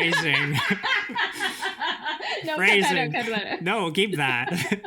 Phrasing. No, Phrasing. cut that out. No, keep that.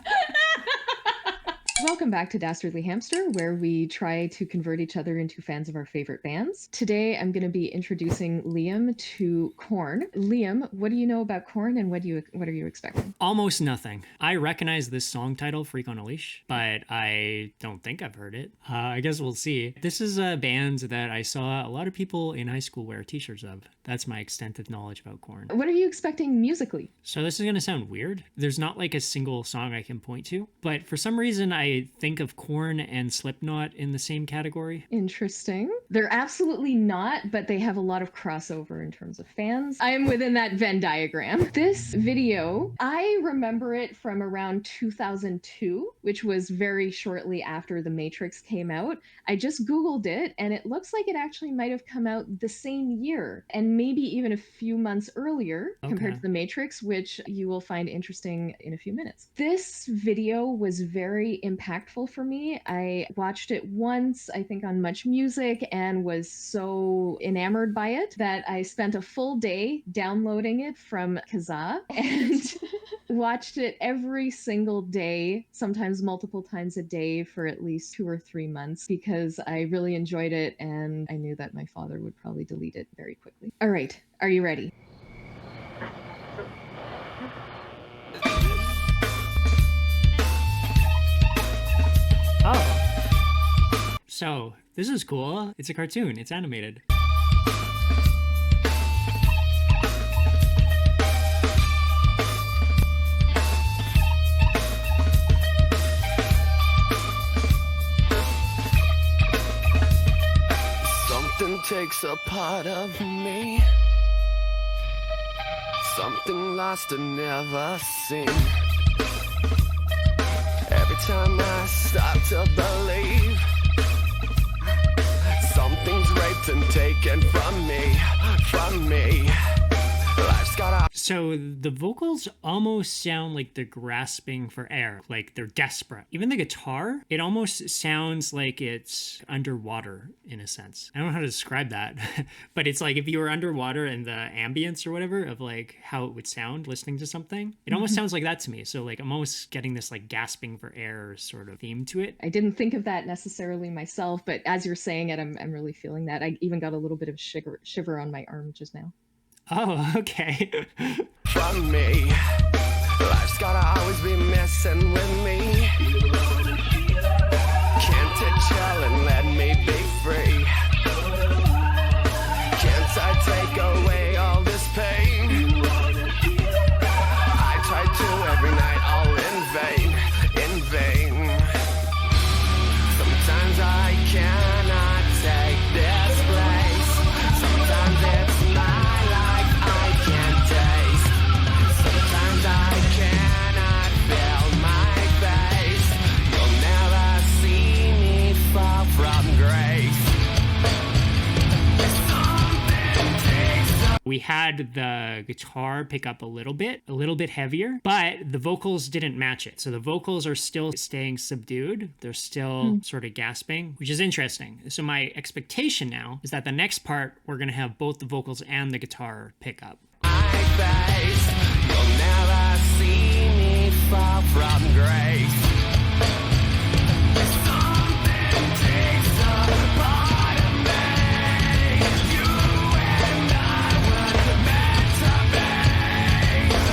Welcome back to Dastardly Hamster, where we try to convert each other into fans of our favorite bands. Today, I'm going to be introducing Liam to Korn. Liam, what do you know about Korn, and what are you expecting? Almost nothing. I recognize this song title, Freak on a Leash, but I don't think I've heard it. I guess we'll see. This is a band that I saw a lot of people in high school wear t-shirts of. That's my extent of knowledge about Korn. What are you expecting musically? So this is going to sound weird. There's not like a single song I can point to, but for some reason I think of Korn and Slipknot in the same category. Interesting. They're absolutely not, but they have a lot of crossover in terms of fans. I am within that Venn diagram. This video, I remember it from around 2002, which was very shortly after The Matrix came out. I just Googled it, and it looks like it actually might have come out the same year, and maybe even a few months earlier compared to The Matrix, which you will find interesting in a few minutes. This video was very impactful for me. I watched it once, I think on Much Music, and was so enamored by it that I spent a full day downloading it from Kazaa and watched it every single day, sometimes multiple times a day for at least 2 or 3 months, because I really enjoyed it and I knew that my father would probably delete it very quickly. All right, are you ready? Oh. So, this is cool. It's a cartoon. It's animated. Something takes a part of me. Something lost and never seen. Every time I start to believe, something's raped and taken from me, from me. Life's got a... So the vocals almost sound like they're grasping for air, like they're desperate. Even the guitar, it almost sounds like it's underwater in a sense. I don't know how to describe that, but it's like if you were underwater and the ambience or whatever of like how it would sound listening to something, it almost sounds like that to me. So like I'm almost getting this like gasping for air sort of theme to it. I didn't think of that necessarily myself, but as you're saying it, I'm really feeling that. I even got a little bit of shiver on my arm just now. Oh, okay. From me, life's gotta always be messing with me. Can't it chill and let me be free? Can't I take away all this pain? I try to every night, all in vain. Sometimes I cannot take this place. Sometimes it's my life I can't taste. Sometimes I cannot feel my face. You'll never see me fall from grace. We had the guitar pick up a little bit heavier, but the vocals didn't match it. So the vocals are still staying subdued. They're still sort of gasping, which is interesting. So my expectation now is that the next part, we're going to have both the vocals and the guitar pick up. My face, you'll never see me fall from grace. Something takes a part of me. You and I were meant to be.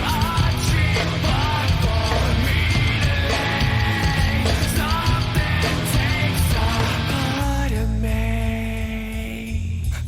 A cheap part for me to lay. Something takes a part of me.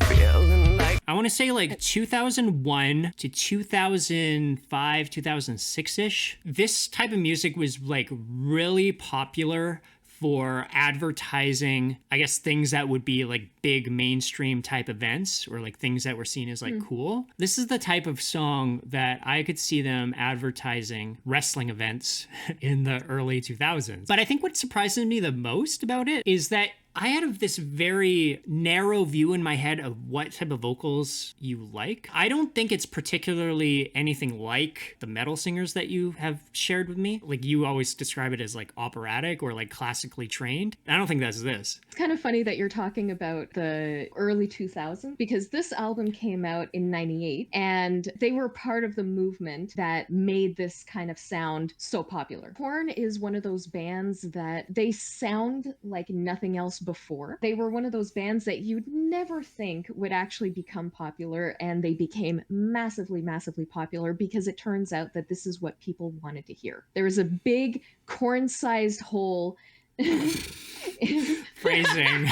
Feeling like I want to say like 2001 to 2005, 2006-ish. This type of music was like really popular for advertising, I guess, things that would be like big mainstream type events or like things that were seen as like cool. This is the type of song that I could see them advertising wrestling events in the early 2000s. But I think what surprises me the most about it is that I had this very narrow view in my head of what type of vocals you like. I don't think it's particularly anything like the metal singers that you have shared with me. Like, you always describe it as like operatic or like classically trained. I don't think that's this. It's kind of funny that you're talking about the early 2000s because this album came out in 98 and they were part of the movement that made this kind of sound so popular. Korn is one of those bands that they sound like nothing else before. They were one of those bands that you'd never think would actually become popular, and they became massively, massively popular because it turns out that this is what people wanted to hear. There was a big Korn-sized hole. Phrasing.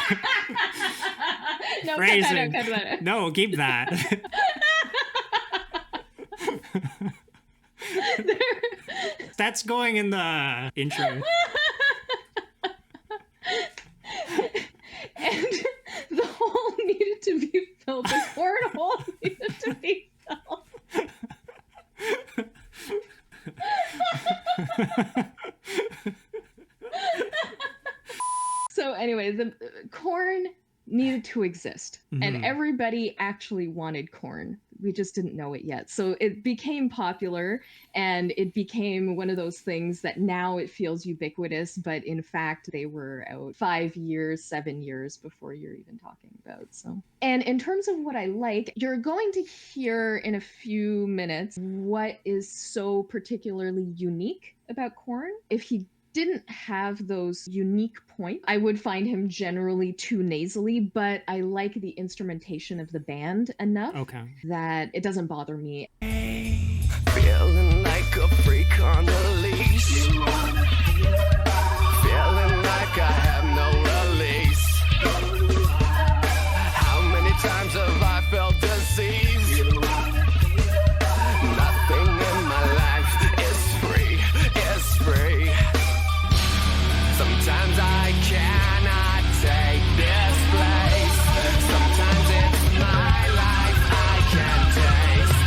No, Phrasing. cut that out. No, keep that. That's going in the intro. And the hole needed to be filled. The cornhole needed to be filled. So anyway, the Korn needed to exist, and everybody actually wanted Korn. We just didn't know it yet. So it became popular, and it became one of those things that now it feels ubiquitous, but in fact they were out 5 years, 7 years before you're even talking about. So, and in terms of what I like, you're going to hear in a few minutes what is so particularly unique about Korn. If he didn't have those unique points, I would find him generally too nasally, but I like the instrumentation of the band enough that it doesn't bother me. Feeling like a freak on a leash. Feeling like I have no release. How many times have I felt deceived? Nothing in my life is free, is free. Sometimes I cannot take this place. Sometimes it's my life I can't taste.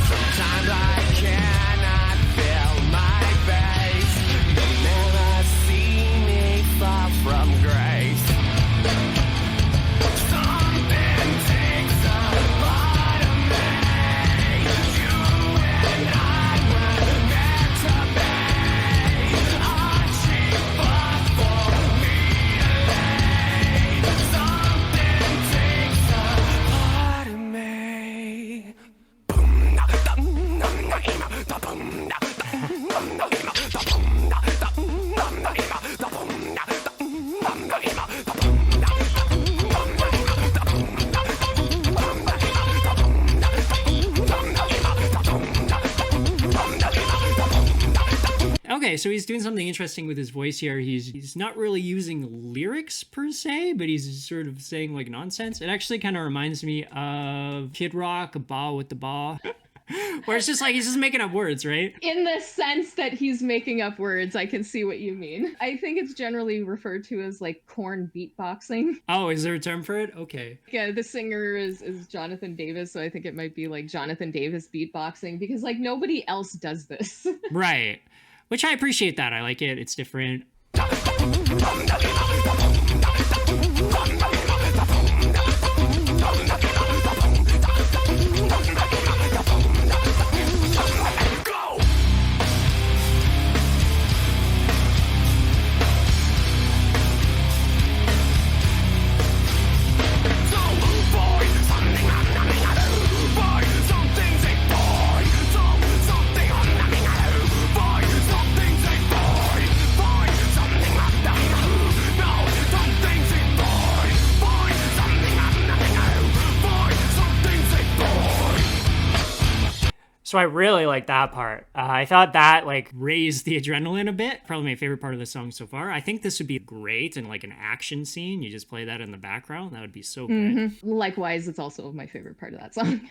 Sometimes I cannot feel my face. You'll never see me far from grace. Something takes a part of me. You and I were meant to be. Okay, so he's doing something interesting with his voice here. He's not really using lyrics per se, but he's sort of saying like nonsense. It actually kind of reminds me of Kid Rock, Ba with the Ba. Where it's just like he's just making up words, right? In the sense that he's making up words, I can see what you mean. I think it's generally referred to as like Korn beatboxing. Oh, is there a term for it? Okay. Yeah, the singer is Jonathan Davis, so I think it might be like Jonathan Davis beatboxing because like nobody else does this. Right. Which I appreciate that. I like it. It's different. So I really like that part. I thought that like raised the adrenaline a bit. Probably my favorite part of the song so far. I think this would be great in like an action scene. You just play that in the background. That would be so good. Likewise, it's also my favorite part of that song.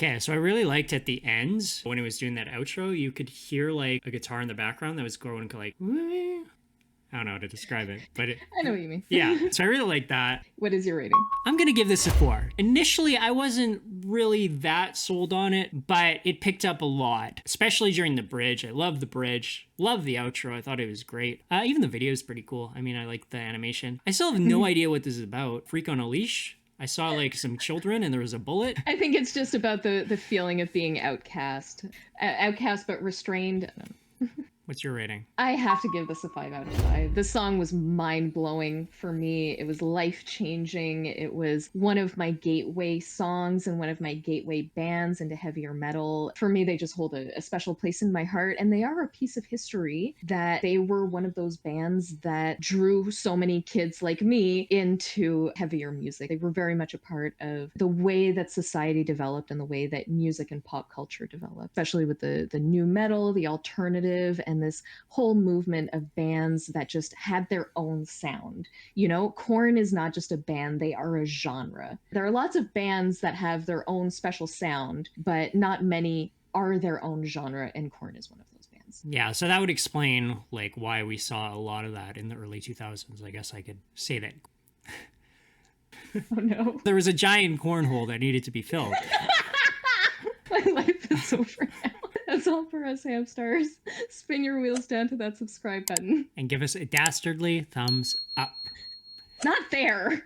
Okay, so I really liked at the end when he was doing that outro, you could hear like a guitar in the background that was going to like, I don't know how to describe it, but I know what you mean. yeah. So I really like that. What is your rating? I'm going to give this a 4. Initially, I wasn't really that sold on it, but it picked up a lot, especially during the bridge. I love the bridge, love the outro. I thought it was great. Even the video is pretty cool. I mean, I like the animation. I still have no idea what this is about. Freak on a Leash? I saw like some children and there was a bullet. I think it's just about the feeling of being outcast. Outcast but restrained. What's your rating? I have to give this a 5 out of 5. The song was mind-blowing for me. It was life-changing. It was one of my gateway songs and one of my gateway bands into heavier metal. For me, they just hold a special place in my heart, and they are a piece of history that they were one of those bands that drew so many kids like me into heavier music. They were very much a part of the way that society developed and the way that music and pop culture developed, especially with the new metal, the alternative, and this whole movement of bands that just had their own sound. You know, Korn is not just a band, they are a genre. There are lots of bands that have their own special sound, but not many are their own genre, and Korn is one of those bands. Yeah, so that would explain like why we saw a lot of that in the early 2000s. I guess I could say that. Oh no. There was a giant cornhole that needed to be filled. My life is over now. That's all for us, hamsters. Spin your wheels down to that subscribe button. And give us a dastardly thumbs up. Not there.